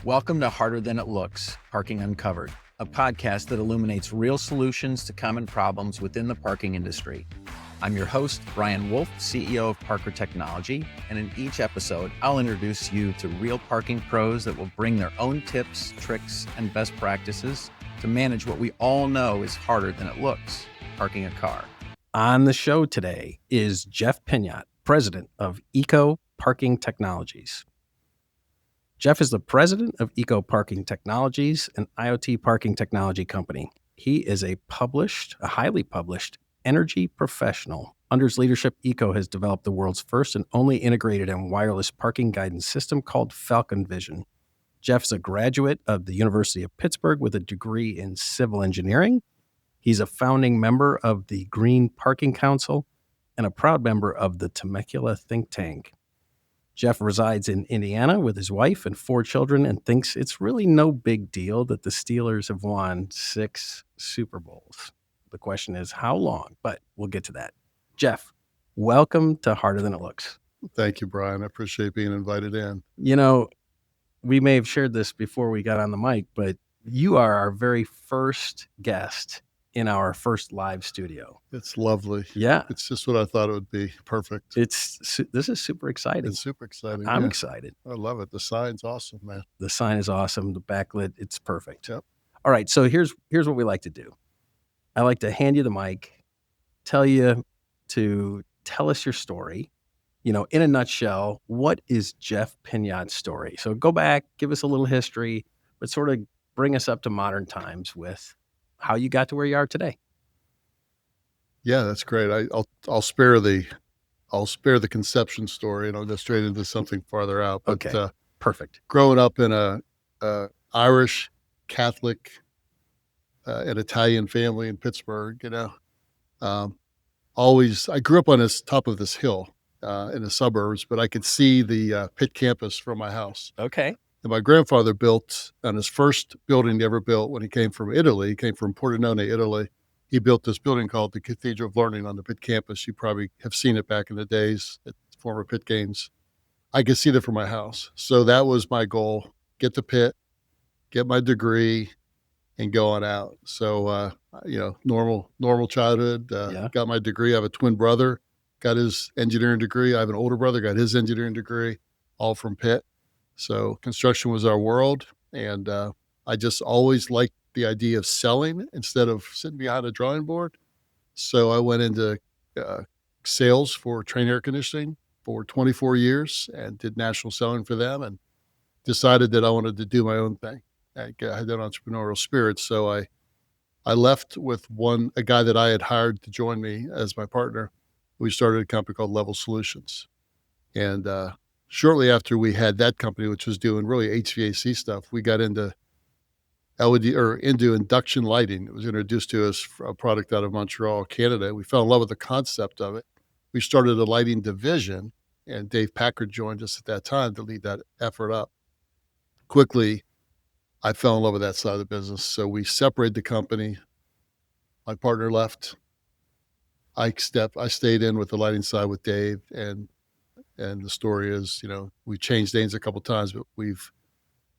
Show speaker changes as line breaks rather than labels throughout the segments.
Welcome to Harder Than It Looks, Parking Uncovered, a podcast that illuminates real solutions to common problems within the parking industry. I'm your host, Brian Wolff, CEO of Parker Technology, and in each episode, I'll introduce you to real parking pros that will bring their own tips, tricks, and best practices to manage what we all know is harder than it looks, parking a car. On the show today is Jeff Pinyot, president of Eco Parking Technologies. Jeff is the president of Eco Parking Technologies, an IoT parking technology company. He is a highly published energy professional. Under his leadership, Eco has developed the world's first and only integrated and wireless parking guidance system called Falcon Vision. Jeff's a graduate of the University of Pittsburgh with a degree in civil engineering. He's a founding member of the Green Parking Council and a proud member of the Temecula think tank. Jeff resides in Indiana with his wife and 4 children and thinks it's really no big deal that the Steelers have won 6 Super Bowls. The question is how long, but we'll get to that. Jeff, welcome to Harder Than It Looks.
Thank you, Brian. I appreciate being invited in.
You know, we may have shared this before we got on the mic, but you are our very first guest in our first live studio.
It's lovely.
Yeah.
It's just what I thought it would be. Perfect.
This is super exciting.
It's super exciting.
I'm excited.
I love it. The sign's awesome, man.
The sign is awesome. The backlit, it's perfect.
Yep.
All right. So here's what we like to do. I like to hand you the mic, tell you to tell us your story. You know, in a nutshell, what is Jeff Pinyot's story? So go back, give us a little history, but sort of bring us up to modern times with how you got to where you are today.
Yeah, that's great. I'll spare the conception story and I'll go straight into something farther out. But,
okay, perfect.
Growing up in a Irish, Catholic, and Italian family in Pittsburgh, I grew up on this top of this hill in the suburbs, but I could see the Pitt campus from my house.
Okay.
And my grandfather built on his first building he ever built when he came from Italy. He came from Pordenone, Italy. He built this building called the Cathedral of Learning on the Pitt campus. You probably have seen it back in the days at former Pitt games. I could see that from my house. So that was my goal, get to Pitt, get my degree, and go on out. So, normal childhood, got my degree. I have a twin brother, got his engineering degree. I have an older brother, got his engineering degree, all from Pitt. So construction was our world, and I just always liked the idea of selling instead of sitting behind a drawing board. So I went into sales for Trane air conditioning for 24 years and did national selling for them and decided that I wanted to do my own thing. I had that entrepreneurial spirit. So I left with a guy that I had hired to join me as my partner. We started a company called Level Solutions. And shortly after we had that company, which was doing really HVAC stuff, we got into into induction lighting. It was introduced to us, a product out of Montreal, Canada. We fell in love with the concept of it. We started a lighting division, and Dave Packard joined us at that time to lead that effort up. Quickly, I fell in love with that side of the business. So we separated the company. My partner left. I stayed in with the lighting side with Dave, and the story is, we changed names a couple of times, but we've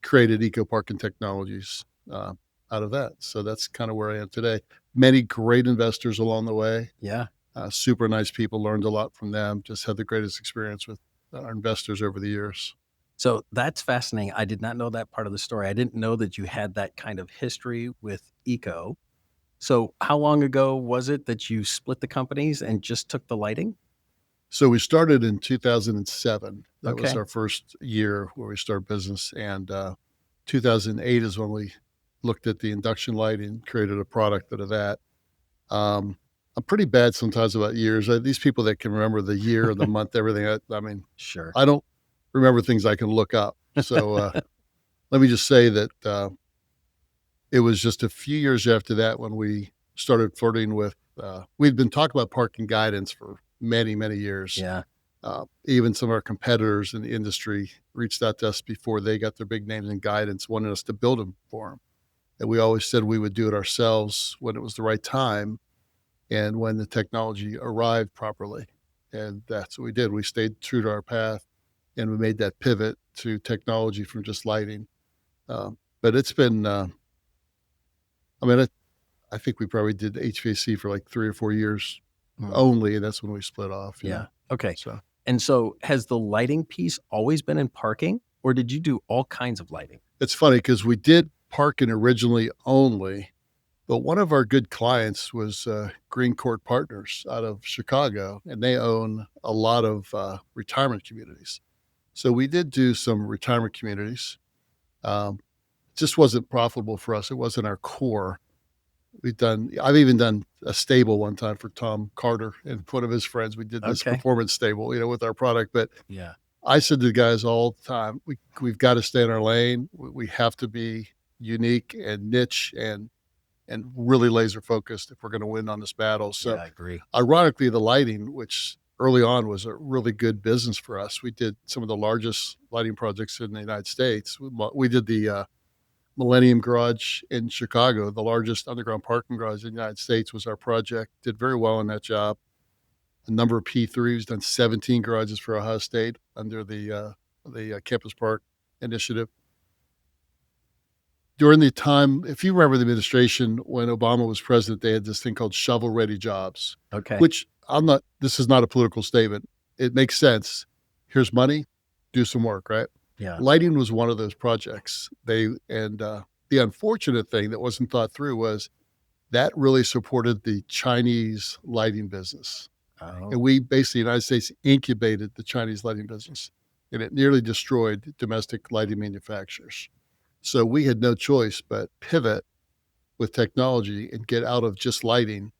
created Eco Parking Technologies out of that. So that's kind of where I am today. Many great investors along the way.
Yeah.
Super nice people, learned a lot from them, just had the greatest experience with our investors over the years.
So that's fascinating. I did not know that part of the story. I didn't know that you had that kind of history with Eco. So how long ago was it that you split the companies and just took the lighting?
So we started in 2007. That
Okay.
was our first year where we started business. And 2008 is when we looked at the induction lighting, created a product out of that. I'm pretty bad sometimes about years. These people that can remember the year, the month, everything.
Sure.
I don't remember things I can look up. So let me just say that it was just a few years after that when we started flirting with, we'd been talking about parking guidance for many, many years.
Yeah.
Even some of our competitors in the industry reached out to us before they got their big names in guidance, wanted us to build them for them. And we always said we would do it ourselves when it was the right time and when the technology arrived properly. And that's what we did. We stayed true to our path and we made that pivot to technology from just lighting. But it's been, I mean, I think we probably did HVAC for like 3 or 4 years
Mm.
only, and that's when we split off.
Yeah. Okay.
So
And so has the lighting piece always been in parking, or did you do all kinds of lighting?
it's funny because we did parking originally only, but one of our good clients was Green Court Partners out of Chicago, and they own a lot of retirement communities. So we did do some retirement communities. It just wasn't profitable for us. It wasn't our core. I've even done a stable one time for Tom Carter and one of his friends. We did this
Okay.
performance stable, with our product. But
Yeah.
I said to the guys all the time, we've got to stay in our lane. We have to be unique and niche and really laser focused if we're going to win on this battle. So
Yeah, I agree.
ironically, the lighting, which early on was a really good business for us, we did some of the largest lighting projects in the United States. We did the Millennium Garage in Chicago, the largest underground parking garage in the United States, was our project. Did very well in that job. A number of P3s, done 17 garages for Ohio State under the Campus Park initiative. During the time, if you remember the administration, when Obama was president, they had this thing called shovel-ready jobs,
Okay.
which this is not a political statement. It makes sense. Here's money, do some work, right?
Yeah.
Lighting was one of those projects. The unfortunate thing that wasn't thought through was that really supported the Chinese lighting business.
Oh.
And we basically, the United States, incubated the Chinese lighting business, and it nearly destroyed domestic lighting manufacturers. So we had no choice but pivot with technology and get out of just lighting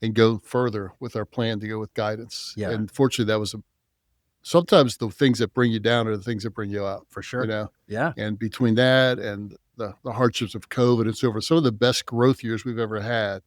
and go further with our plan to go with guidance.
Yeah.
And fortunately, that was sometimes the things that bring you down are the things that bring you up.
For sure. Yeah.
And between that and the hardships of COVID and so forth, some of the best growth years we've ever had,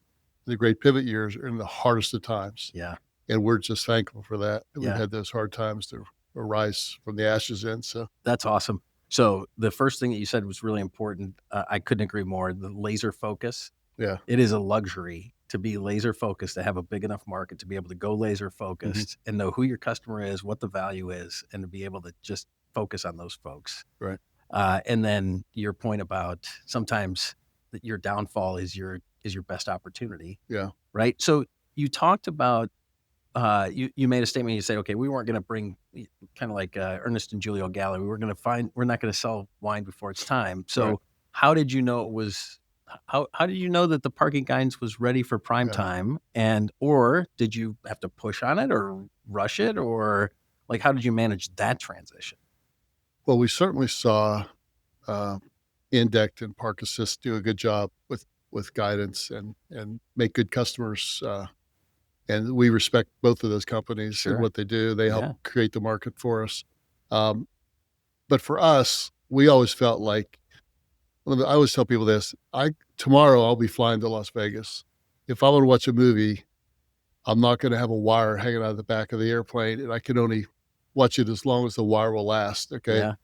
the great pivot years, are in the hardest of times.
Yeah.
And we're just thankful for that. We've
Yeah.
had those hard times to arise from the ashes in. So
That's awesome. So the first thing that you said was really important. I couldn't agree more. The laser focus.
yeah,
It is a luxury to be laser focused, to have a big enough market to be able to go laser focused and know who your customer is, what the value is, and to be able to just focus on those folks.
right.
And then your point about sometimes that your downfall is your best opportunity.
Yeah.
Right. So you talked about you made a statement. You say, okay, we weren't going to bring, kind of like Ernest and Julio Galli. We're not going to sell wine before it's time. So
Right.
how did you know it was? How did you know that the parking guidance was ready for prime
Yeah.
time? Or did you have to push on it or rush it, or like how did you manage that transition?
Well, we certainly saw Indect and Park Assist do a good job with guidance and make good customers. And we respect both of those companies
Sure.
and what they do. They help
Yeah.
create the market for us. But for us, we always felt like, I always tell people this, tomorrow I'll be flying to Las Vegas. If I want to watch a movie, I'm not going to have a wire hanging out of the back of the airplane, and I can only watch it as long as the wire will last. Okay.
Yeah.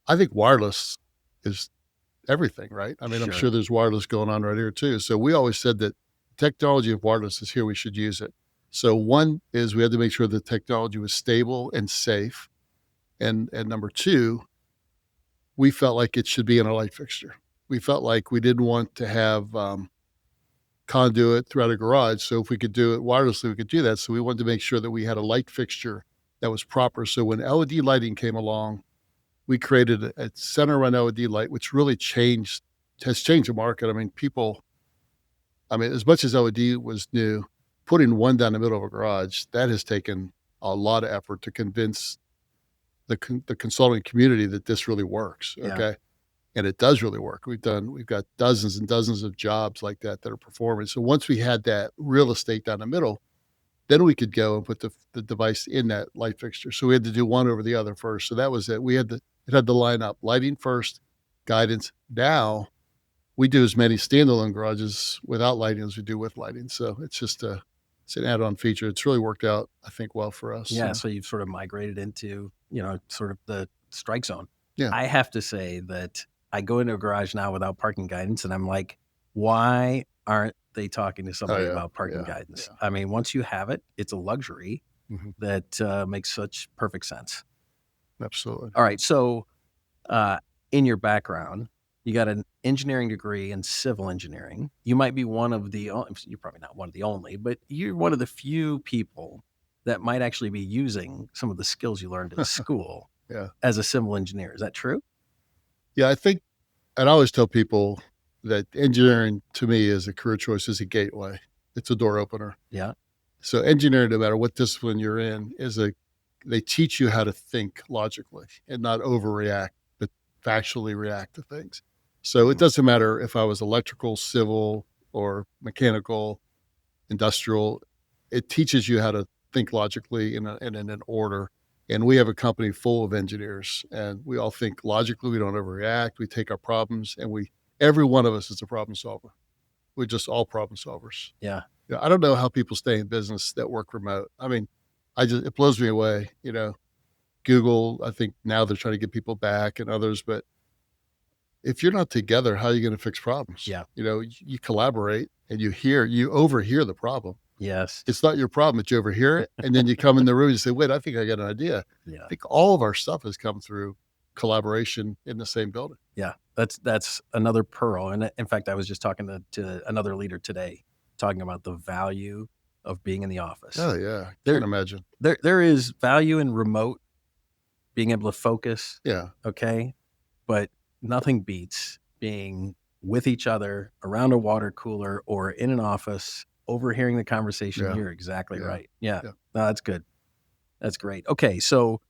I think wireless is everything, right? I mean, I'm
Sure.
sure there's wireless going on right here too. So we always said that technology of wireless is here. We should use it. So one is we had to make sure the technology was stable and safe. And number two, we felt like it should be in a light fixture. We felt like we didn't want to have conduit throughout a garage. So if we could do it wirelessly, we could do that. So we wanted to make sure that we had a light fixture that was proper. So when LED lighting came along, we created a center run LED light, which really has changed the market. I mean, as much as LED was new, putting one down the middle of a garage, that has taken a lot of effort to convince the consulting community that this really works.
Yeah.
Okay. And it does really work. We've got dozens and dozens of jobs like that are performing. So once we had that real estate down the middle, then we could go and put the device in that light fixture. So we had to do one over the other first. So that was it. It had to line up lighting first, guidance. Now we do as many standalone garages without lighting as we do with lighting. So it's an add-on feature. It's really worked out, I think, well for us.
Yeah. So you've sort of migrated into, sort of the strike zone.
Yeah.
I have to say that I go into a garage now without parking guidance, and I'm like, why aren't they talking to somebody
yeah.
about parking
Yeah.
guidance?
Yeah.
I mean, once you have it, it's a luxury
Mhm.
that makes such perfect sense.
Absolutely.
All right. So in your background, You got an engineering degree in civil engineering. You might be one of the, you're probably not one of the only, but you're one of the few people that might actually be using some of the skills you learned in school
Yeah.
as a civil engineer. Is that true?
Yeah, I think, and I always tell people that engineering to me is a career choice, is a gateway. It's a door opener.
Yeah.
So engineering, no matter what discipline you're in, they teach you how to think logically and not overreact, but factually react to things. So it doesn't matter if I was electrical, civil, or mechanical, industrial. It teaches you how to think logically and in an order. And we have a company full of engineers, and we all think logically. We don't overreact. We take our problems, and every one of us is a problem solver. We're just all problem solvers.
Yeah.
Yeah, I don't know how people stay in business that work remote. I mean, it blows me away. Google, I think now they're trying to get people back and others, but if you're not together, how are you going to fix problems?
Yeah.
You collaborate and you overhear the problem.
Yes.
It's not your problem, but you overhear it. And then you come in the room and you say, wait, I think I got an idea.
Yeah.
I think all of our stuff has come through collaboration in the same building.
Yeah. That's another pearl. And in fact, I was just talking to another leader today, talking about the value of being in the office.
Oh yeah. Can't imagine.
There is value in remote, being able to focus.
Yeah.
Okay. But nothing beats being with each other around a water cooler or in an office, overhearing the conversation.
Yeah.
You're exactly
Yeah.
right. Yeah.
Yeah.
No, that's good. That's great. Okay. So,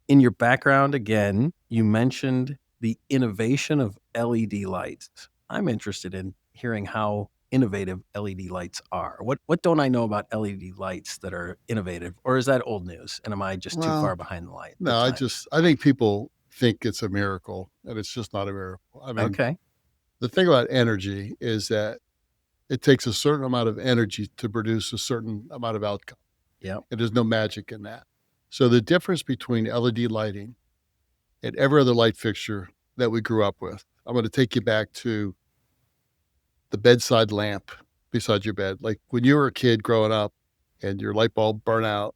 in your background, again, you mentioned the innovation of LED lights. I'm interested in hearing how innovative LED lights are. What don't I know about LED lights that are innovative, or is that old news? And am I just too far behind the light?
No, I think people think it's a miracle, and it's just not a miracle. I mean,
Okay.
The thing about energy is that it takes a certain amount of energy to produce a certain amount of outcome.
Yeah.
And there's no magic in that. So the difference between LED lighting and every other light fixture that we grew up with, I'm going to take you back to the bedside lamp beside your bed. Like when you were a kid growing up and your light bulb burned out,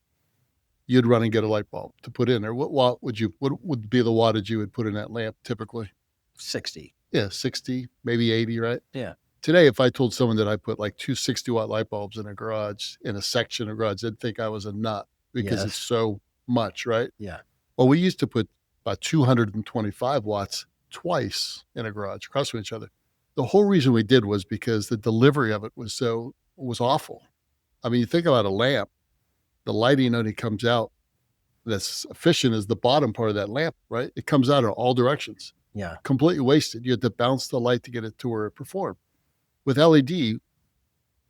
you'd run and get a light bulb to put in there. What would be the wattage you would put in that lamp typically?
60.
Yeah, 60, maybe 80, right?
Yeah.
Today, if I told someone that I put like two 60-watt light bulbs in a garage, in a section of garage, they'd think I was a nut because it's so much, right?
Yeah.
Well, we used to put about 225 watts twice in a garage across from each other. The whole reason we did was because the delivery of it was awful. I mean, you think about a lamp, the lighting only comes out that's efficient as the bottom part of that lamp, right? It comes out in all directions.
Yeah.
Completely wasted. You had to bounce the light to get it to where it performed. With LED,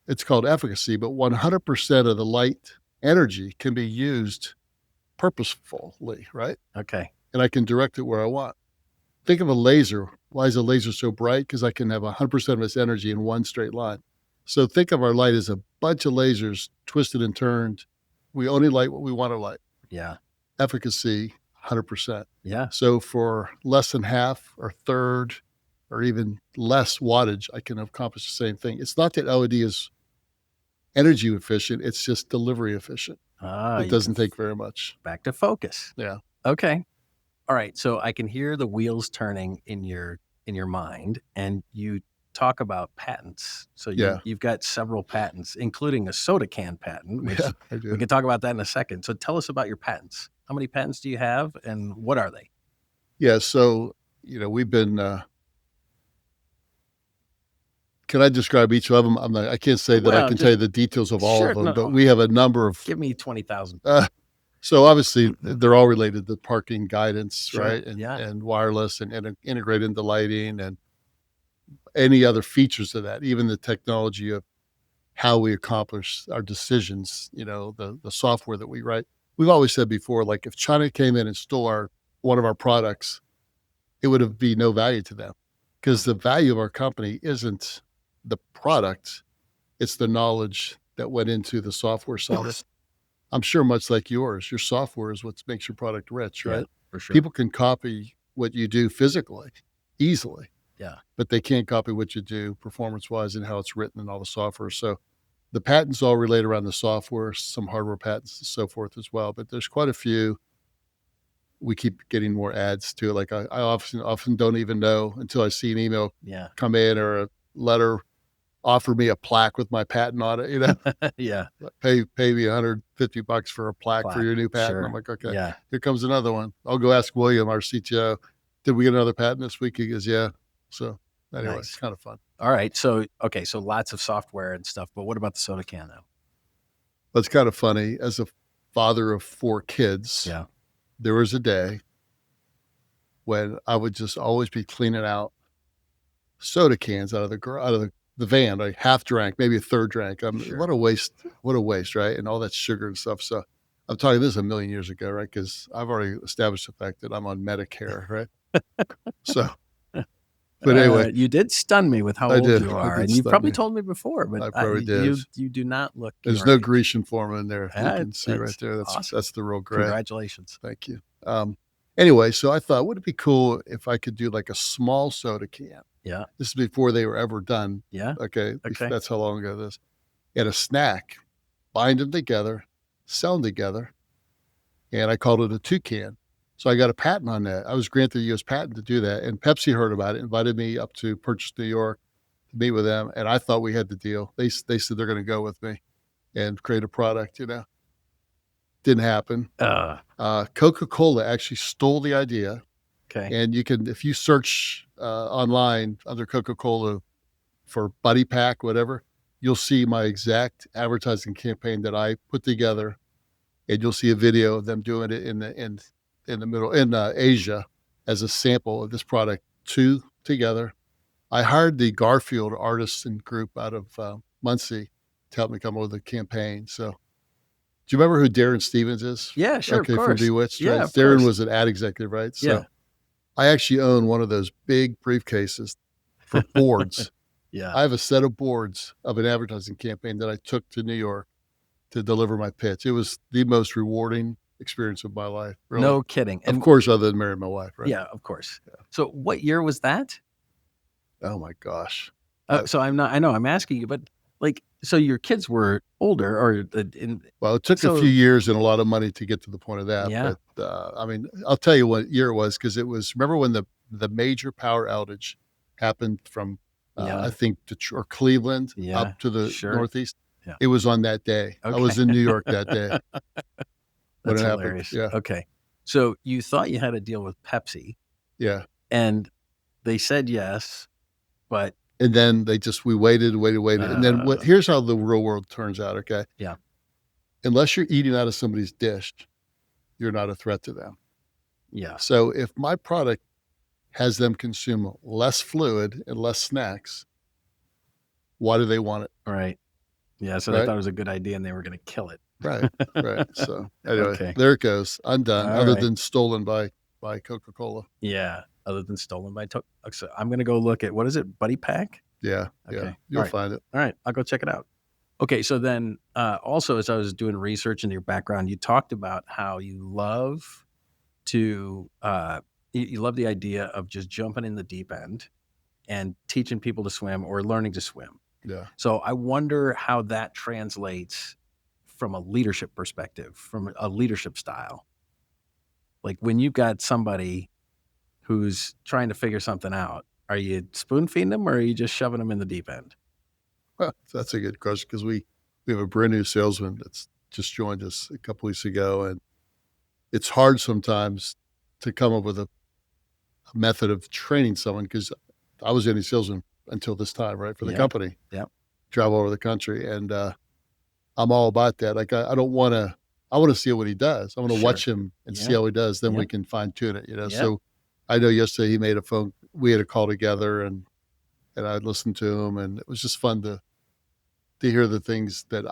it's called efficacy, but 100% of the light energy can be used purposefully, right?
Okay.
And I can direct it where I want. Think of a laser. Why is a laser so bright? Because I can have 100% of its energy in one straight line. So think of our light as a bunch of lasers twisted and turned. We only light what we want to light.
Yeah.
Efficacy, 100%.
Yeah.
So for less than half or third or even less wattage, I can accomplish the same thing. It's not that LED is energy efficient. It's just delivery efficient. It doesn't take very much.
Back to focus.
Yeah.
Okay. All right. So I can hear the wheels turning in your mind, and you talk about patents. So you've got several patents, including a soda can patent, which
I do.
we can talk about that in a second. So tell us about your patents. How many patents do you have, and what are they?
Yeah. So, we've been, can I describe each of them? I can't say that I can tell you the details of all of them, but we have a number of.
Give me 20,000.
So obviously they're all related to parking guidance,
Sure.
right? And wireless and integrate into lighting and any other features of that, even the technology of how we accomplish our decisions, the software that we write. We've always said before, like if China came in and stole one of our products, it would be no value to them because the value of our company isn't the product, it's the knowledge that went into the software side of it. I'm sure much like yours, your software is what makes your product rich, right?
Yeah, for sure.
People can copy what you do physically, easily.
Yeah.
But they can't copy what you do performance-wise and how it's written and all the software. So the patents all relate around the software, some hardware patents and so forth as well. But there's quite a few. we keep getting more ads to it. Like I often don't even know until I see an email come in or a letter offer me a plaque with my patent on it,
Yeah.
pay me $150 for a plaque for your new patent.
Sure.
I'm like, okay,
Yeah.
here comes another one. I'll go ask William, our CTO, did we get another patent this week? He goes, yeah. So anyway,
Nice.
It's kind of fun.
All right. So, okay. So lots of software and stuff, but what about the soda can though?
That's kind of funny. As a father of 4 kids, there was a day when I would just always be cleaning out soda cans out of the van. I half drank, maybe a third drank. What a waste, right? And all that sugar and stuff. So I'm talking this a million years ago, right? Because I've already established the fact that I'm on Medicare, right? So, but anyway.
You did stun me with how old you are. And you probably told me before, but
I probably did.
You do not look
There's no Grecian form in there. You can see right there.
Awesome.
That's the real gray.
Congratulations.
Thank you. Anyway, so I thought, would it be cool if I could do like a small soda can?
Yeah.
This is before they were ever done.
Yeah.
Okay. That's how long ago this. And a snack, bind them together, sell them together. And I called it a toucan. So I got a patent on that. I was granted a U.S. patent to do that. And Pepsi heard about it, invited me up to Purchase New York to meet with them. And I thought we had the deal. They said they're going to go with me and create a product, Didn't happen. Coca-Cola actually stole the idea.
Okay.
And you can, if you search online under Coca-Cola for Buddy Pack, whatever, you'll see my exact advertising campaign that I put together, and you'll see a video of them doing it in the middle in Asia as a sample of this product. 2 together. I hired the Garfield artists and group out of Muncie to help me come up with a campaign. So, do you remember who Darren Stevens is?
Yeah, sure.
Okay,
of course.
from Bewitched,
yeah,
right? Darren was an ad executive, right? So I actually own one of those big briefcases for boards. I have a set of boards of an advertising campaign that I took to New York to deliver my pitch. It was the most rewarding experience of my life. Really.
No kidding.
And of course, other than marrying my wife, right?
Yeah, of course. Yeah. So what year was that?
Oh my gosh.
So I know I'm asking you, but so your kids were older
well, it took a few years and a lot of money to get to the point of that.
Yeah.
But I'll tell you what year it was, because remember when the major power outage happened from, I think, Detroit or Cleveland up to the Northeast? Yeah. It was on that day. Okay. I was in New York that day.
That's hilarious. Yeah. Okay. So you thought you had a deal with Pepsi.
Yeah.
And they said yes, but.
And then we waited. And then here's how the real world turns out, okay?
Yeah.
Unless you're eating out of somebody's dish, you're not a threat to them.
Yeah.
So if my product has them consume less fluid and less snacks, why do they want it?
Right. Yeah. So they thought it was a good idea and they were going to kill it.
Right. So anyway, there it goes. I'm done. Other than stolen by Coca-Cola.
Yeah. Other than stolen by so I'm going to go look at, what is it? Buddy Pack?
Yeah. Okay. Yeah. You'll find it.
All right. I'll go check it out. Okay. So then also, as I was doing research into your background, you talked about how you love to, you love the idea of just jumping in the deep end and teaching people to swim or learning to swim.
Yeah.
So I wonder how that translates from a leadership perspective, from a leadership style. Like when you've got somebody who's trying to figure something out, are you spoon feeding them or are you just shoving them in the deep end?
Well, that's a good question, because we have a brand new salesman that's just joined us a couple weeks ago, and it's hard sometimes to come up with a method of training someone, because I was any salesman until this time, right, for the company.
Yeah.
Travel over the country, and I'm all about that. Like I want to see what he does. I want to watch him and see how he does. Then we can fine tune it, So I know yesterday he made we had a call together, and I listened to him, and it was just fun to hear the things that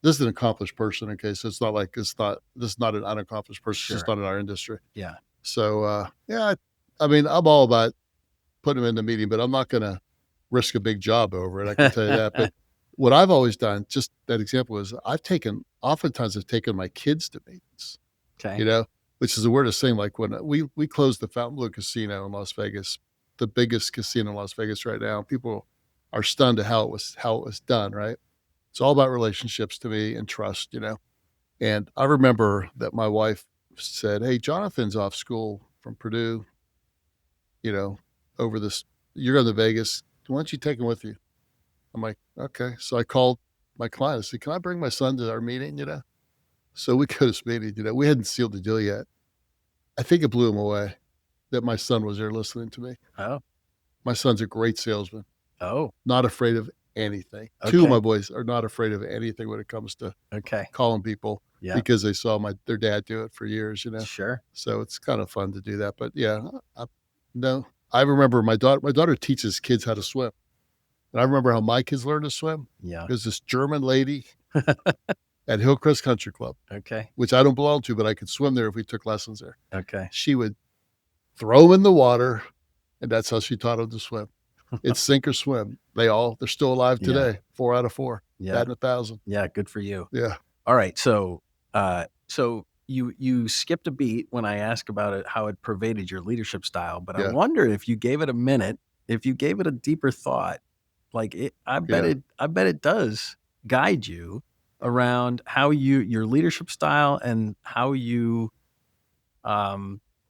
this is an accomplished person. Okay. So this is not an unaccomplished person. Sure. It's just not in our industry.
Yeah.
So, I'm all about putting him in the meeting, but I'm not going to risk a big job over it. I can tell you that. But what I've always done, just that example, is oftentimes I've taken my kids to meetings.
Okay.
Which is the weirdest thing. Like when we closed the Fountainbleu Casino in Las Vegas, the biggest casino in Las Vegas right now, people are stunned at how it was done. Right. It's all about relationships to me and trust, And I remember that my wife said, "Hey, Jonathan's off school from Purdue, over this, you're going to Vegas. Why don't you take him with you?" I'm like, "Okay." So I called my client. I said, "Can I bring my son to our meeting?" So we go to this meeting, we hadn't sealed the deal yet. I think it blew him away that my son was there listening to me.
Oh,
My son's a great salesman,
oh,
not afraid of anything. Two of
okay.
my boys are not afraid of anything when it comes to
Okay.
calling people
Yeah.
because they saw their dad do it for years,
Sure.
So it's kind of fun to do that. But yeah, no, I remember my daughter teaches kids how to swim. And I remember how my kids learned to swim.
Yeah.
There's this German lady at Hillcrest Country Club,
Okay.
which I don't belong to, but I could swim there if we took lessons there.
Okay.
She would throw them in the water, and that's how she taught them to swim. It's sink or swim. They're still alive today. 4 out of 4.
Yeah.
Batting 1,000.
Yeah. Good for you.
Yeah.
All right. So you skipped a beat when I asked about it, how it pervaded your leadership style, but I
Yeah.
wonder if you gave it a minute, if you gave it a deeper thought, I bet it does guide you around how your leadership style and how you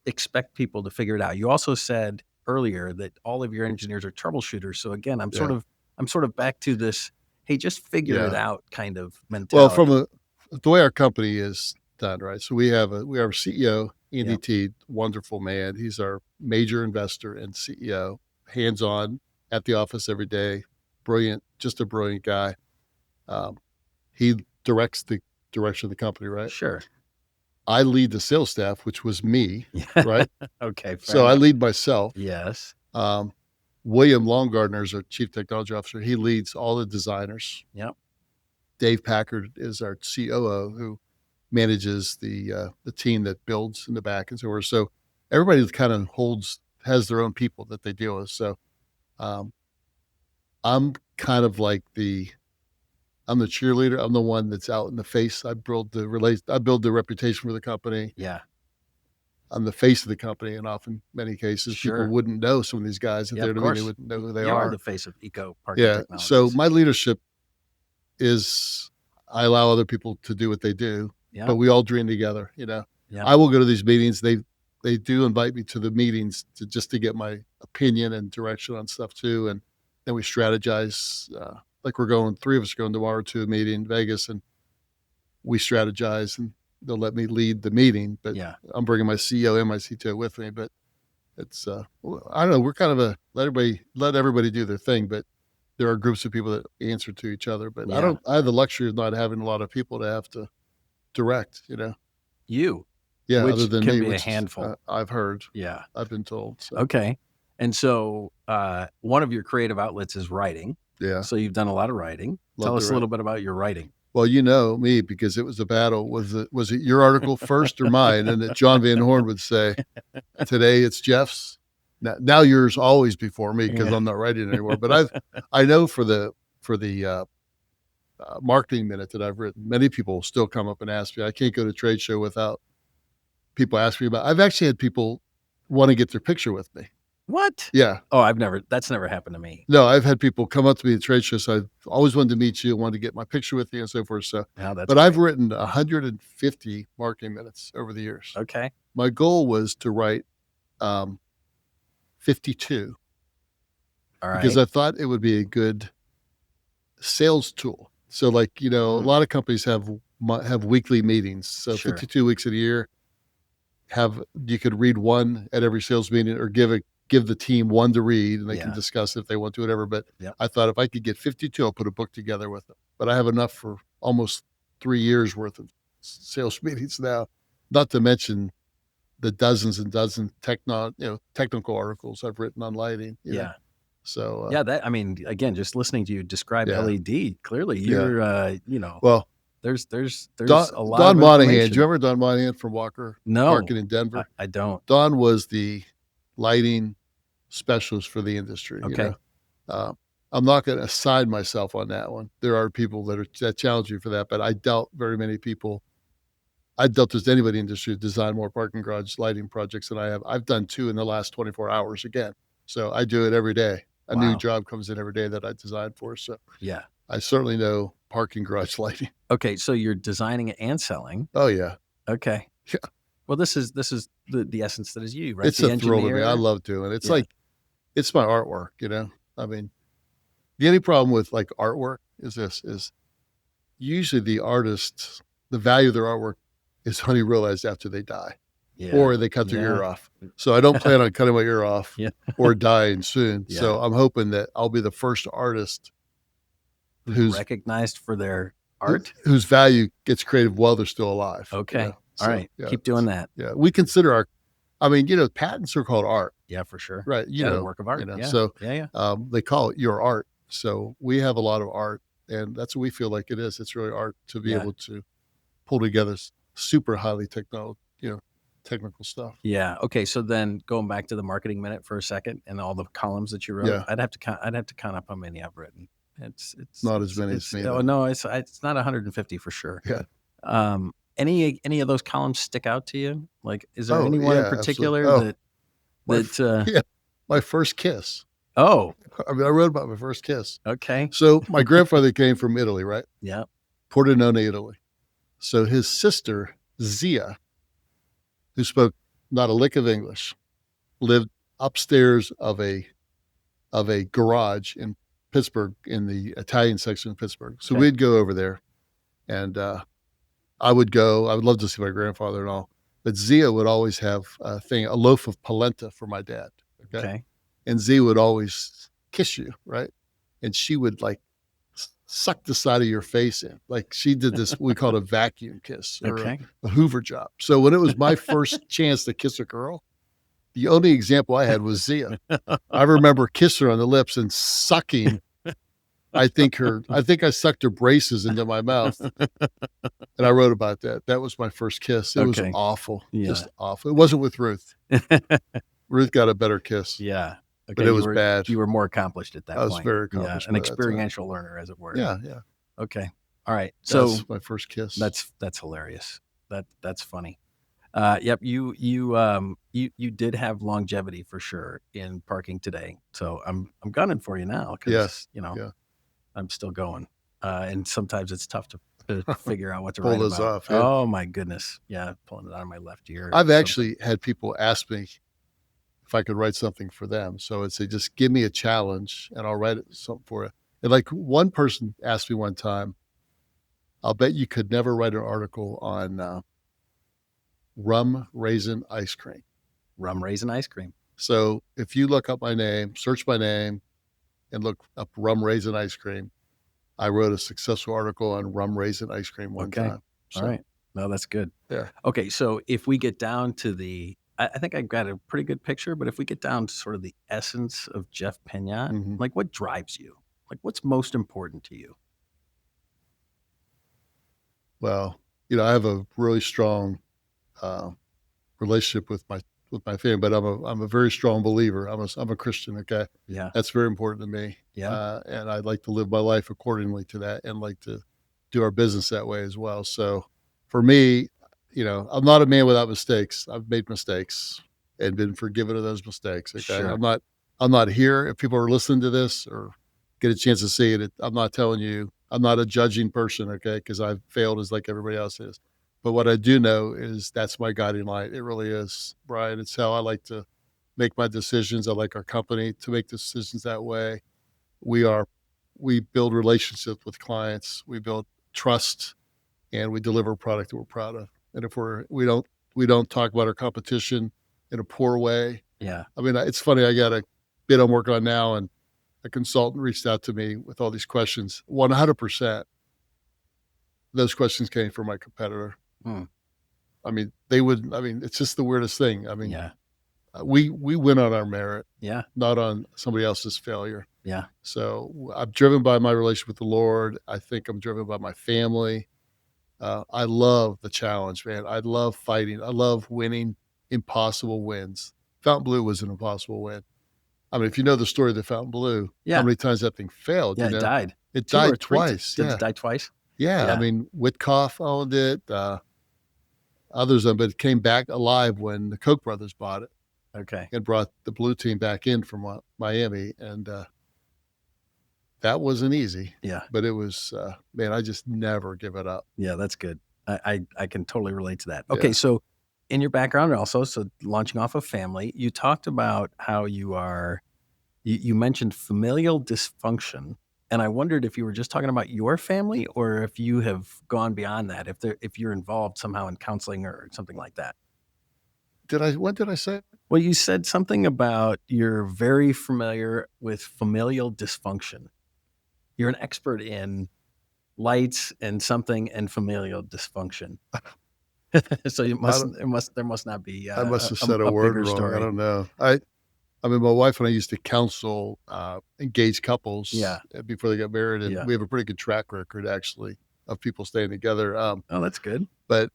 expect people to figure it out. You also said earlier that all of your engineers are troubleshooters. So again, I'm sort of back to this, hey, just figure it out kind of mentality.
Well, the way our company is done, right? So we have our CEO, Andy T, wonderful man. He's our major investor and CEO, hands-on at the office every day. Brilliant, just a brilliant guy. He directs the direction of the company, right?
Sure.
I lead the sales staff, which was me, right?
Okay.
So I lead myself.
Yes.
William Longardner is our chief technology officer. He leads all the designers.
Yep.
Dave Packard is our COO, who manages the team that builds in the back and so forth. So everybody kind of has their own people that they deal with. So I'm kind of like I'm the cheerleader. I'm the one that's out in the face. I build the reputation for the company.
Yeah.
I'm the face of the company, and often, many cases, people wouldn't know some of these guys. If they're they wouldn't know who they are.
You are the face of Eco Parking Technologies.
So my leadership is I allow other people to do what they do, but we all dream together. I will go to these meetings. They do invite me to the meetings just to get my opinion and direction on stuff too, and then we strategize. Like three of us are going tomorrow to a meeting in Vegas, and we strategize, and they'll let me lead the meeting, but I'm bringing my CEO and my CTO with me. But it's, I don't know, we're kind of let everybody do their thing, but there are groups of people that answer to each other. But I have the luxury of not having a lot of people to have to direct,
You.
Yeah,
which
other than
can
me,
be a handful.
I've heard.
Yeah.
I've been told. So.
Okay. And so one of your creative outlets is writing.
Yeah.
So you've done a lot of writing. Tell us a little bit about your writing.
Well, you know me, because it was a battle. Was it your article first or mine? And that John Van Horn would say, today it's Jeff's. Now yours always before me, because I'm not writing anymore. But I know for the marketing minute that I've written, many people still come up and ask me. I can't go to a trade show without people asking me about. I've actually had people want to get their picture with me.
What?
Yeah.
Oh, that's never happened to me.
No, I've had people come up to me at trade shows. So I've always wanted to meet you, wanted to get my picture with you and so forth. So, but great. I've written 150 marketing minutes over the years.
Okay.
My goal was to write 52.
All right.
Because I thought it would be a good sales tool. So a lot of companies have weekly meetings. So 52 weeks in a year, you could read one at every sales meeting, or give the team one to read, and they can discuss if they want to, whatever. But I thought if I could get 52, I'll put a book together with them. But I have enough for almost 3 years worth of sales meetings now, not to mention the dozens and dozens technical articles I've written on lighting. You know? So
again, just listening to you describe LED, clearly you're
well.
There's a lot.
Don
of
Monahan. Do you remember Don Monahan from Walker?
No,
Parking in Denver.
I don't.
Don was the lighting specialist for the industry.
Okay.
I'm not going to assign myself on that one. There are people that challenge you for that, but I doubt very many people. I doubt there's anybody in the industry who designed more parking garage lighting projects than I have. I've done 2 in the last 24 hours again. So I do it every day. A new job comes in every day that I designed for. So I certainly know parking garage lighting.
Okay, so you're designing it and selling.
Oh yeah.
Okay.
Yeah.
Well, this is the essence that is you, right?
It's
The
a thrill to me. I
engineer.
love doing it. It's
Yeah.
like, it's my artwork, I mean, the only problem with like artwork is usually the artist, the value of their artwork is only realized after they die
Yeah.
or they cut their ear off. So I don't plan on cutting my ear off
Yeah.
or dying soon.
Yeah.
So I'm hoping that I'll be the first artist
Who's recognized for their art,
whose value gets created while they're still alive.
Okay.
So,
all right.
yeah,
Keep doing that.
Yeah. We consider patents are called art.
Yeah, for sure.
Right.
The work of art. Yeah.
So
yeah.
They call it your art. So we have a lot of art, and that's what we feel like it is. It's really art to be able to pull together super highly technical stuff.
Yeah. Okay. So then going back to the marketing minute for a second and all the columns that you wrote, I'd have to count up how many I've written. It's
not as many as me.
Oh no, it's not 150 for sure.
Yeah.
Any of those columns stick out to you? Like, is there anyone in particular that
my first kiss.
Oh,
I wrote about my first kiss.
Okay.
So my grandfather came from Italy, right?
Yeah.
Pordenone, Italy. So his sister, Zia, who spoke not a lick of English, lived upstairs of a garage in Pittsburgh, in the Italian section of Pittsburgh. So we'd go over there, and I would love to see my grandfather and all, but Zia would always have a loaf of polenta for my dad. Okay. And Zia would always kiss you, right? And she would like suck the side of your face in. Like she did this, we called a vacuum kiss or a Hoover job. So when it was my first chance to kiss a girl, the only example I had was Zia. I remember kissing her on the lips and sucking. I think I sucked her braces into my mouth. And I wrote about that. That was my first kiss. It was awful. Yeah. Just awful. It wasn't with Ruth. Ruth got a better kiss.
Yeah. Okay,
but it was bad.
You were more accomplished at that point.
I was very accomplished.
An experiential learner, as it were.
Yeah.
Okay. All right. So
that's my first kiss.
That's hilarious. That's funny. Yep. You did have longevity for sure in parking today. So I'm gunning for you now because I'm still going. And sometimes it's tough to figure out what to
pull
write
those
about.
off. Yeah.
Oh my goodness. Yeah. Pulling it out of my left ear.
I've actually had people ask me if I could write something for them. So it's just give me a challenge and I'll write something for you. And like one person asked me one time, I'll bet you could never write an article on rum raisin ice cream.
Rum raisin ice cream.
So if you look up my name, search my name and look up rum raisin ice cream, I wrote a successful article on rum raisin ice cream one time. So,
all right. No, that's good.
Yeah.
Okay. So if we get down to I think I've got a pretty good picture, but if we get down to sort of the essence of Jeff Pinyot, like what drives you? Like what's most important to you?
Well, I have a really strong relationship with my family, but I'm a very strong believer. I'm a Christian. Okay.
Yeah.
That's very important to me.
Yeah.
And I'd like to live my life accordingly to that and like to do our business that way as well. So for me, I'm not a man without mistakes. I've made mistakes and been forgiven of those mistakes. Okay.
Sure.
I'm not here. If people are listening to this or get a chance to see it, I'm not telling you, I'm not a judging person. Okay. Cause I've failed as like everybody else is. But what I do know is that's my guiding light. It really is, Brian. It's how I like to make my decisions. I like our company to make decisions that way. We build relationships with clients. We build trust and we deliver a product that we're proud of. And if we don't talk about our competition in a poor way.
Yeah.
I mean, it's funny. I got a bit I'm working on now, and a consultant reached out to me with all these questions. 100%, those questions came from my competitor. I mean, it's just the weirdest thing. I mean, we win on our merit, not on somebody else's failure.
Yeah.
So I'm driven by my relationship with the Lord. I think I'm driven by my family. I love the challenge, man. I love fighting. I love winning impossible wins. Fountainbleu was an impossible win. I mean, if you know the story of the Fountainbleu, how many times that thing failed?
Yeah, it died.
It died twice.
Did it die twice?
Yeah. I mean, Witkoff owned it. Others, but it came back alive when the Koch brothers bought it.
Okay.
And brought the blue team back in from Miami. And that wasn't easy.
Yeah.
But it was, man, I just never give it up.
Yeah, that's good. I can totally relate to that. Okay. So in your background also, so launching off a family, you talked about how you mentioned familial dysfunction. And I wondered if you were just talking about your family or if you have gone beyond that, if you're involved somehow in counseling or something like that.
What did I say?
Well, you said something about you're very familiar with familial dysfunction. You're an expert in lights and something and familial dysfunction. So there must not be
I must have said a word
bigger
wrong.
story.
I don't know. I mean, my wife and I used to counsel engaged couples before they got married, and we have a pretty good track record, actually, of people staying together.
Oh, that's good.
But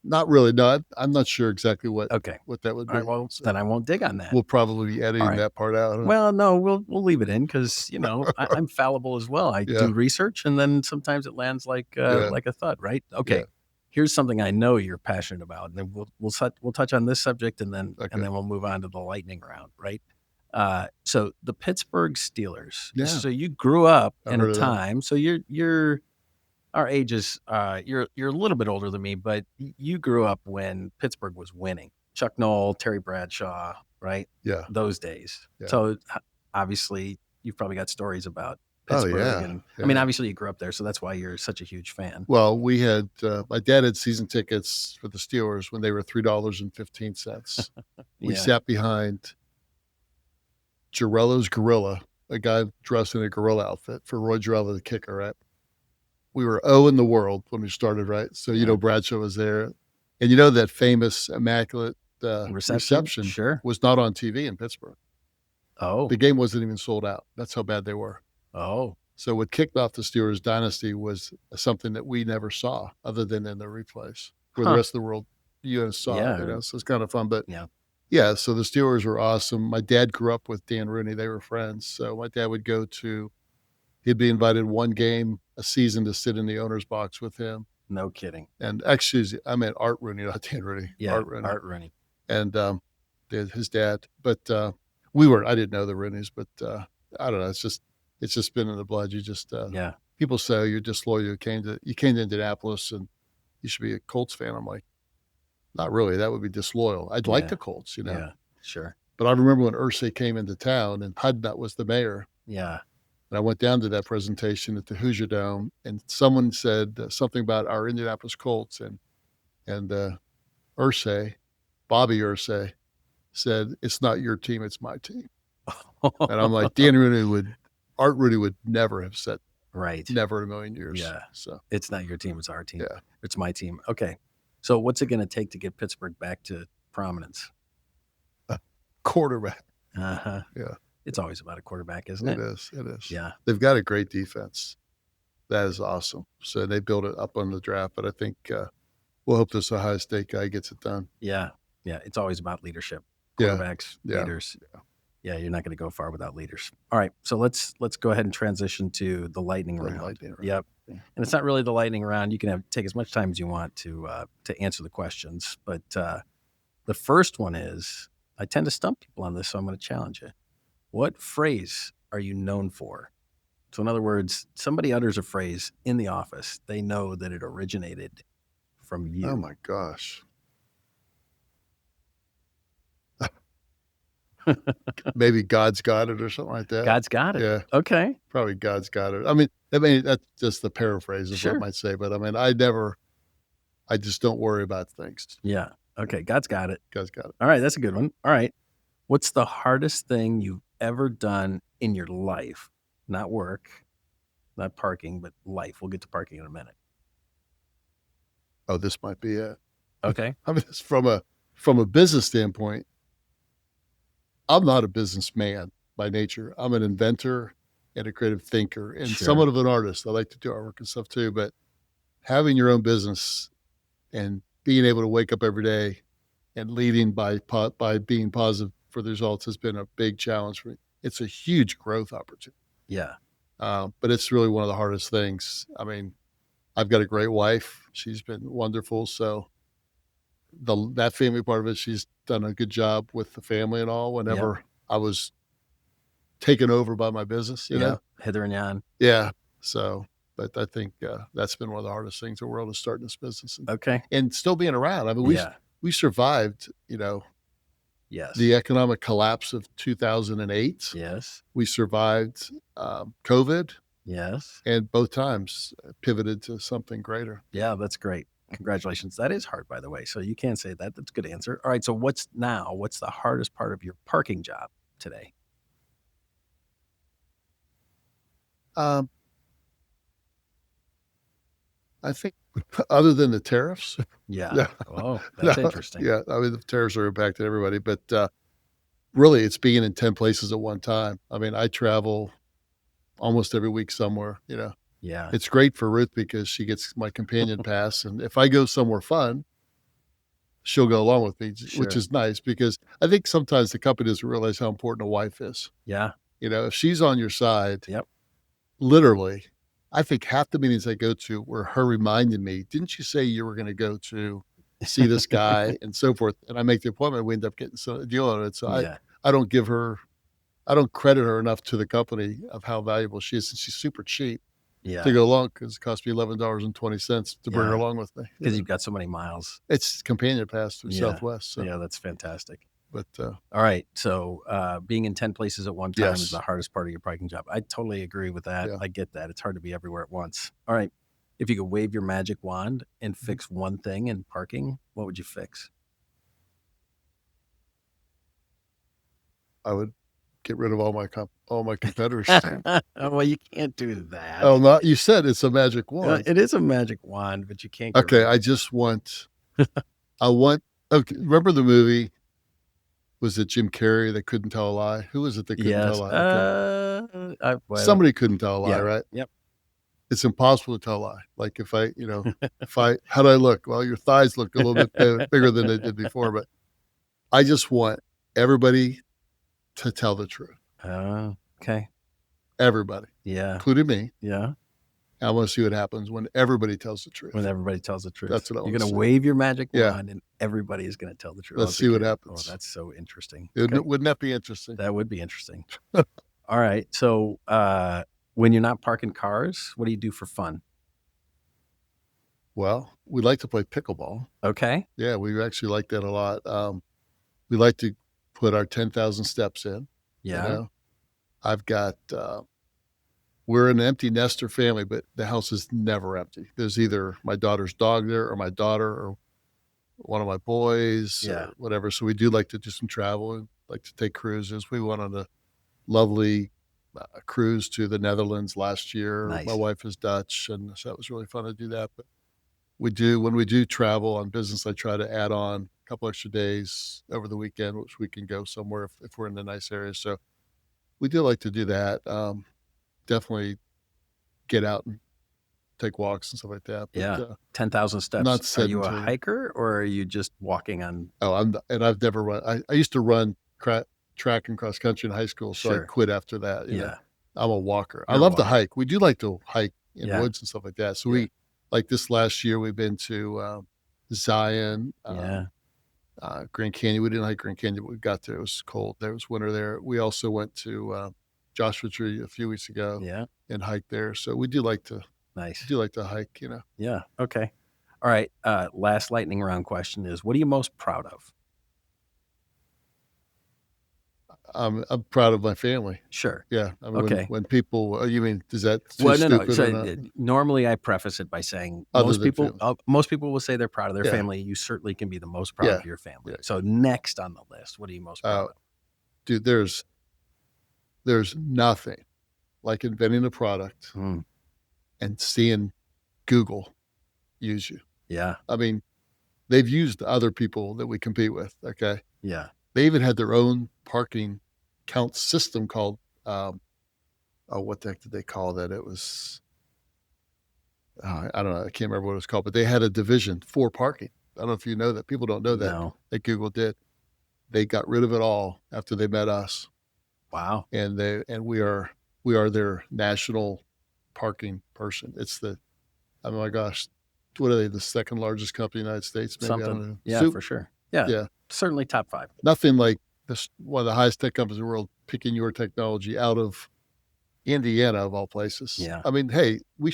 not really. No, I'm not sure exactly what that would be.
All right, well, then I won't dig on that.
We'll probably be editing that part out.
Well, no, we'll leave it in because, I'm fallible as well. I do research, and then sometimes it lands like a thud, right? Okay. Yeah. Here's something I know you're passionate about, and then we'll touch on this subject, and then we'll move on to the lightning round, right? So the Pittsburgh Steelers.
Yeah.
So you grew up in a time. So you're our ages. You're a little bit older than me, but you grew up when Pittsburgh was winning. Chuck Noll, Terry Bradshaw, right?
Yeah.
Those days.
Yeah.
So obviously you've probably got stories about Pittsburgh.
Oh, yeah.
And I mean, obviously you grew up there, so that's why you're such a huge fan.
Well, we had, my dad had season tickets for the Steelers when they were $3.15. We sat behind Jarello's Gorilla, a guy dressed in a gorilla outfit for Roy Jarello, the kicker, right? We were 0 in the world when we started, right? So, Bradshaw was there. And that famous immaculate reception was not on TV in Pittsburgh.
Oh.
The game wasn't even sold out. That's how bad they were.
Oh.
So what kicked off the Steelers dynasty was something that we never saw other than in the replays where the rest of the world saw it, so it's kind of fun. But so the Steelers were awesome. My dad grew up with Dan Rooney. They were friends. So my dad would he'd be invited one game a season to sit in the owner's box with him.
No kidding.
And actually, I meant Art Rooney, not Dan Rooney.
Yeah,
Art
Rooney.
And his dad. But I didn't know the Rooneys, but I don't know. It's just been in the blood. You just people say you're disloyal. You came to Indianapolis and you should be a Colts fan. I'm like, not really. That would be disloyal. I'd like the Colts,
Yeah, sure.
But I remember when Irsay came into town and Hudnut was the mayor.
Yeah.
And I went down to that presentation at the Hoosier Dome, and someone said something about our Indianapolis Colts, and Irsay, Bobby Irsay, said, "It's not your team, it's my team." And I'm like, Art Rooney would never have said,
right?
Never in a million years.
Yeah.
So
it's not your team, it's our team.
Yeah.
It's my team. Okay. So what's it going to take to get Pittsburgh back to prominence?
Quarterback.
Uh-huh.
Yeah.
It's always about a quarterback, isn't it?
It is.
Yeah.
They've got a great defense. That is awesome. So they built it up on the draft, but I think we'll hope this Ohio State guy gets it done.
Yeah. Yeah. It's always about leadership. Quarterbacks, leaders. Yeah. You're not going to go far without leaders. All right. So let's go ahead and transition to the lightning round. Yep. And it's not really the lightning round. You can take as much time as you want to answer the questions. But the first one is, I tend to stump people on this, so I'm going to challenge you. What phrase are you known for? So in other words, somebody utters a phrase in the office. They know that it originated from you.
Oh, my gosh. Maybe God's got it or something like that.
God's got it.
Yeah.
Okay.
Probably God's got it. I mean, that's just the paraphrase of what I might say. But I mean, I just don't worry about things.
Yeah. Okay. God's got it.
God's got it.
All right. That's a good one. All right. What's the hardest thing you've ever done in your life? Not work, not parking, but life. We'll get to parking in a minute.
Oh, this might be it.
Okay.
I mean, it's from a business standpoint, I'm not a businessman by nature. I'm an inventor and a creative thinker and somewhat of an artist. I like to do artwork and stuff too, but having your own business and being able to wake up every day and leading by being positive for the results has been a big challenge for me. It's a huge growth opportunity.
Yeah.
But it's really one of the hardest things. I mean, I've got a great wife. She's been wonderful. So that family part of it, she's done a good job with the family and all whenever I was taken over by my business, you know?
Heather and Jan.
Yeah. So, but I think that's been one of the hardest things in the world is starting this business and still being around. I mean, we survived,
Yes.
the economic collapse of 2008.
Yes.
We survived COVID,
Yes.
and both times pivoted to something greater.
Yeah, that's great. Congratulations. That is hard, by the way. So you can say that. That's a good answer. All right. So what's the hardest part of your parking job today?
Um, I think other than the tariffs,
Yeah.
yeah,
Oh, that's
no,
interesting.
yeah, I mean, the tariffs are impacting everybody, but really it's being in 10 places at one time. I mean, I travel almost every week somewhere.
Yeah.
It's great for Ruth because she gets my companion pass, and if I go somewhere fun, she'll go along with me, which
Sure.
is nice because I think sometimes the company doesn't realize how important a wife is.
Yeah.
If she's on your side,
Yep.
literally, I think half the meetings I go to were her reminding me, "Didn't you say you were gonna go to see this guy?" and so forth, and I make the appointment, we end up getting a deal on it, so
Yeah.
I don't credit her enough to the company of how valuable she is, and she's super cheap to
Yeah.
go along because it cost me $11.20 to bring her
Yeah.
along with me.
Because you've got so many miles.
It's companion pass through
Yeah.
Southwest, so,
Yeah. That's fantastic.
but,
All right. So being in 10 places at one time is
yes.
the hardest part of your parking job. I totally agree with that.
Yeah.
I get that. It's hard to be everywhere at once. All right. If you could wave your magic wand and fix one thing in parking, what would you fix?
I would get rid of all my competitors.
Well, you can't do that.
Oh, not you said it's a magic wand.
It is a magic wand, but you can't get
Okay,
rid of
I just want okay, remember the movie? Was it Jim Carrey that couldn't tell a lie? Who was it that couldn't
Yes.
tell a lie? Okay.
Well,
Somebody couldn't tell a lie,
yeah.
right?
Yep.
It's impossible to tell a lie. Like if how do I look? Well, your thighs look a little bit bigger than they did before, but I just want everybody to tell the truth.
Okay.
Everybody,
Yeah.
including me.
Yeah.
I want to see what happens when everybody tells the truth.
When everybody tells the truth.
That's what I
You're
wanna
going to
see.
wave your magic
Yeah.
wand and everybody is going to tell the truth.
Let's
I'll
see what
take it.
happens.
Oh, that's so interesting.
Wouldn't that be interesting?
That would be interesting. All right. So when you're not parking cars, what do you do for fun?
Well, we like to play pickleball.
Okay.
Yeah, we actually like that a lot. We like to put our 10,000 steps in.
Yeah.
I've got, we're an empty nester family, but the house is never empty. There's either my daughter's dog there or my daughter or one of my boys
Yeah.
or whatever. So we do like to do some travel and like to take cruises. We went on a lovely cruise to the Netherlands last year.
Nice.
My wife is Dutch, and so that was really fun to do that. But when we do travel on business, I try to add on a couple extra days over the weekend, which we can go somewhere if we're in a nice area. So we do like to do that. Definitely get out and take walks and stuff like that. But,
Yeah. 10,000 steps.
not
Are you a
sedentary.
hiker or are you just walking on?
I've never run. I used to run track and cross country in high school, so I
Sure.
quit after that.
Yeah.
I'm a walker. I
You're a
love to
walker.
hike. We do like to hike in
Yeah.
woods and stuff like that. So
Yeah.
we like this last year we've been to Zion,
Yeah.
Grand Canyon. We didn't hike Grand Canyon, but we got there. It was cold. There was winter there. We also went to Joshua Tree a few weeks ago
Yeah.
and hiked there. So we do like to
Nice.
hike.
Yeah. Okay. All right. Last lightning round question is, what are you most proud of?
I'm proud of my family.
Sure.
Yeah. I mean,
Okay.
when people, you mean, is that too
Well, no.
stupid
So
or not?
normally I preface it by saying
Other
most
than
people,
family.
most people will say they're proud of their
Yeah.
family. You certainly can be the most proud
Yeah.
of your family.
Yeah.
So next on the list, what are you most proud of?
Dude, there's nothing like inventing a product
Mm,
and seeing Google use you.
yeah.
I mean, they've used other people that we compete with. Okay.
Yeah.
They even had their own parking count system called, what the heck did they call that? It was, I don't know. I can't remember what it was called, but they had a division for parking. I don't know if you know that. People don't know that,
No.
that Google did. They got rid of it all after they met us.
Wow.
And we are their national parking person. Oh my gosh, what are they? The second largest company in the United States? Maybe, I don't
Something.
know.
Yeah, for sure. Yeah.
Yeah.
Certainly top 5.
Nothing like this. One of the highest tech companies in the world picking your technology out of Indiana of all places.
Yeah.
I mean, hey, we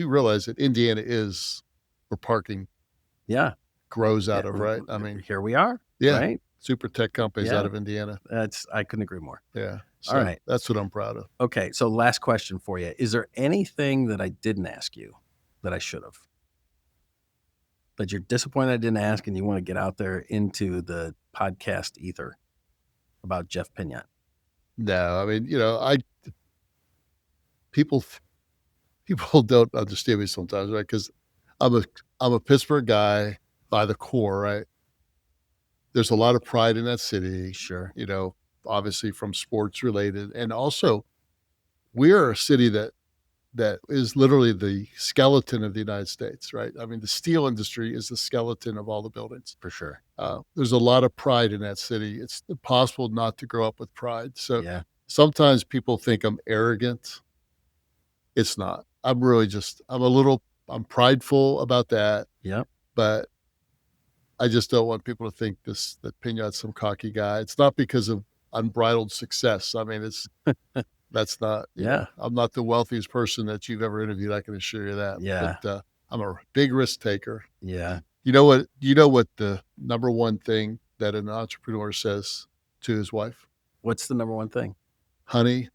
realize that Indiana is for parking.
Yeah.
grows out of, right? I mean,
here we are.
yeah,
Right?
super tech companies
Yeah.
out of Indiana.
I couldn't agree more.
Yeah. So
All right.
that's what I'm proud of.
Okay. So last question for you. Is there anything that I didn't ask you that I should have? That you're disappointed I didn't ask and you want to get out there into the podcast ether about Jeff Pinyot?
No, I mean, people don't understand me sometimes, right? Because I'm a Pittsburgh guy by the core, right? There's a lot of pride in that city,
Sure.
obviously from sports related, and also we are a city that is literally the skeleton of the United States, right? I mean, the steel industry is the skeleton of all the buildings.
For sure.
There's a lot of pride in that city. It's impossible not to grow up with pride. So
Yeah.
sometimes people think I'm arrogant. It's not. I'm prideful about that,
Yep.
but I just don't want people to think that Pinyot's some cocky guy. It's not because of unbridled success. I mean, that's not, I'm not the wealthiest person that you've ever interviewed. I can assure you that.
Yeah.
But I'm a big risk taker.
Yeah.
You know what the number one thing that an entrepreneur says to his wife?
What's the number one thing?
Honey,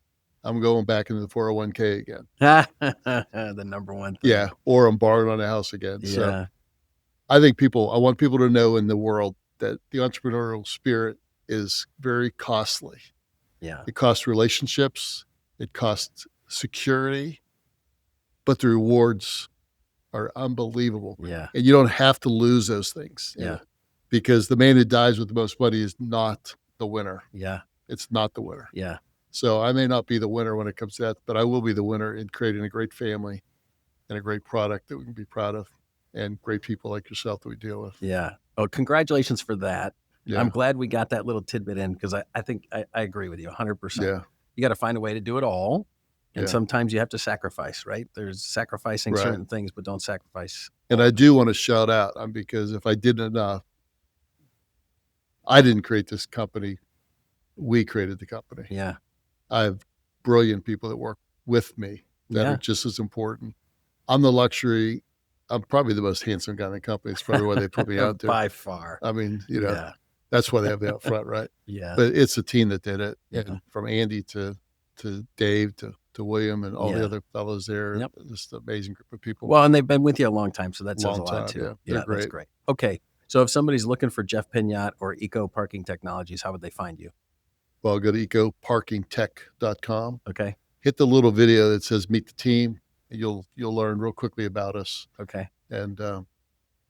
I'm going back into the 401k again.
The number one thing.
Yeah. Or I'm borrowing on a house again.
Yeah.
So I want people to know in the world that the entrepreneurial spirit is very costly.
Yeah.
It costs relationships. It costs security, but the rewards are unbelievable.
Yeah.
And you don't have to lose those things.
Yeah.
Because the man who dies with the most money is not the winner.
Yeah.
It's not the winner.
Yeah.
So I may not be the winner when it comes to that, but I will be the winner in creating a great family and a great product that we can be proud of and great people like yourself that we deal with.
Yeah. Oh, congratulations for that.
Yeah.
I'm glad we got that little tidbit in because I think I agree with you 100%.
Yeah.
You got to find a way to do it all. And
Yeah.
sometimes you have to sacrifice, right? There's sacrificing
Right.
certain things, but don't sacrifice.
And I do want to shout out because if I didn't enough, I didn't create this company. We created the company.
Yeah.
I have brilliant people that work with me that
Yeah.
are just as important. I'm probably the most handsome guy in the company. It's probably why they put me out there.
By far.
I mean,
Yeah.
that's why they have me out front, right?
Yeah.
But it's a team that did it.
Yeah.
And from Andy to Dave to William and all
Yeah.
the other fellows there.
Yep.
Just an amazing group of people.
Well, and they've been with you a long time, so that says a
Long
lot
time,
too.
yeah. They're
That's
great.
great. Okay. So if somebody's looking for Jeff Pinyot or Eco Parking Technologies, how would they find you?
Well, go to ecoparkingtech.com.
Okay.
Hit the little video that says meet the team. And you'll learn real quickly about us.
Okay.
And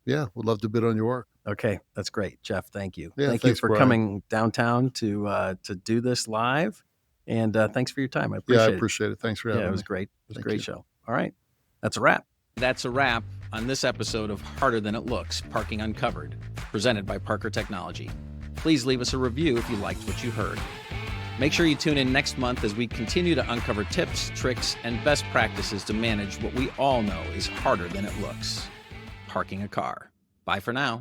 we'd love to bid on your work.
Okay. That's great. Jeff, thank you.
Yeah,
thank you
thanks,
for
Brian.
coming downtown to do this live. And thanks for your time. I appreciate
Yeah, I
it.
appreciate it. Thanks for having
Yeah,
me.
it was great. It was a
Thank
great
you.
show. All right. That's a wrap. That's a wrap on this episode of Harder Than It Looks, Parking Uncovered, presented by Parker Technology. Please leave us a review if you liked what you heard. Make sure you tune in next month as we continue to uncover tips, tricks, and best practices to manage what we all know is harder than it looks, parking a car. Bye for now.